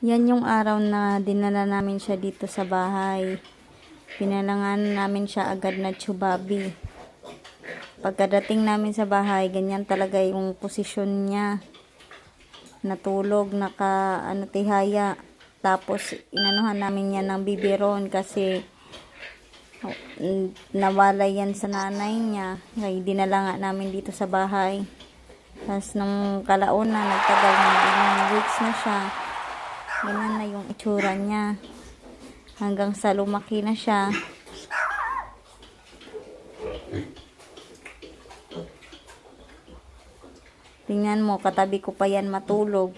Yan yung araw na dinala namin siya dito sa bahay. Pinalangan namin siya agad na Chubabi. Pagkadating namin sa bahay, ganyan talaga yung posisyon niya. Natulog, tihaya. Tapos inanuhan namin yan ng biberon kasi nawala yan sa nanay niya. Kaya dinala nga namin dito sa bahay. Tapos nung kalauna, nagtagal na ilang weeks na siya. Ganyan na yung itsura niya. Hanggang sa lumaki na siya. Tingnan mo, katabi ko pa yan matulog.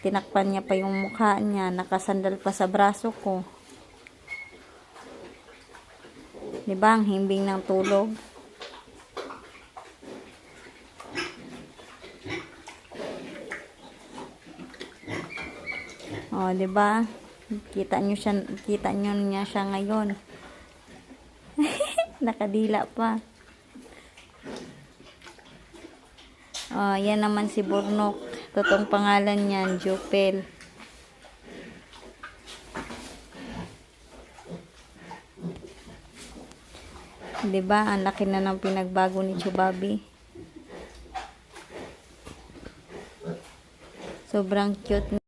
Tinakpan niya pa yung mukha niya. Nakasandal pa sa braso ko. Diba, ang himbing ng tulog? Oh, 'di ba? Kita nyo niya siya ngayon. Nakadila pa. Oh, yan naman si Burnok. Totoong pangalan niya, Jopel. 'Di ba? Ang laki na ng pinagbago ni Chubabi. Sobrang cute.